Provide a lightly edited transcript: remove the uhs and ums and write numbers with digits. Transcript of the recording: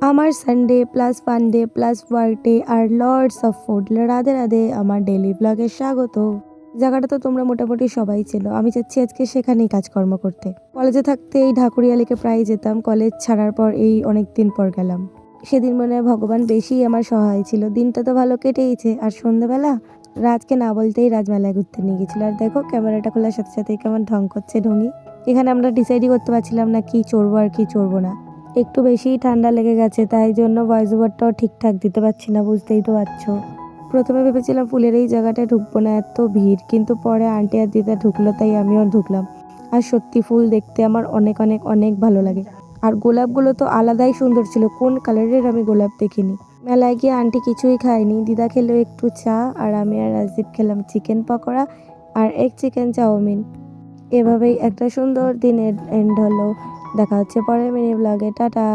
আমার Sunday plus funday plus workday আর lords of food. Radhe Radhe, আমার ডেইলি ব্লগে স্বাগত। জায়গাটা তো তোমরা মোটামুটি সবাই চেনো। আমি চাচ্ছি আজকে সেখানেই কাজকর্ম করতে। কলেজে থাকতে এই ঢাকুরিয়া লেকে প্রায় যেতাম, কলেজ ছাড়ার পর এই অনেক দিন পর গেলাম। সেদিন মনে হয় ভগবান বেশি আমার সহায় ছিল, দিনটা তো ভালো কেটেইছে। আর সন্ধ্যাবেলা রাজকে না বলতেই রাজমেলায় ঘুরতে নিয়ে গেছিল। আর দেখো ক্যামেরাটা খোলার সাথে সাথে কেমন ঢং করছে ঢঙ্গি। এখানে আমরা ডিসাইডই করতে পারছিলাম না কি চড়বো আর কি চড়বো না। একটু বেশিই ঠান্ডা লেগে গেছে, তাই জন্য ভয়েস ওভারটাও ঠিকঠাক দিতে পারছি না, বুঝতেই তো পারছো। প্রথমে ভেবেছিলাম ফুলের এই জায়গাটায় ঢুকবো না, এত ভিড়, কিন্তু পরে আন্টি আর দিদা ঢুকলো তাই আমিও ঢুকলাম। আর সত্যি ফুল দেখতে আমার অনেক অনেক অনেক ভালো লাগে। আর গোলাপগুলো তো আলাদাই সুন্দর ছিল, কোন কালারের আমি গোলাপ দেখিনি। মেলায় গিয়ে আন্টি কিছুই খায়নি, দিদা খেলো একটু চা, আর আমি আর রাজদীপ খেলাম চিকেন পকোড়া আর এক চিকেন চাউমিন। এভাবেই একটা সুন্দর দিনের এন্ড হলো। দেখা হচ্ছে পরের মিনি ব্লগে, টাটা।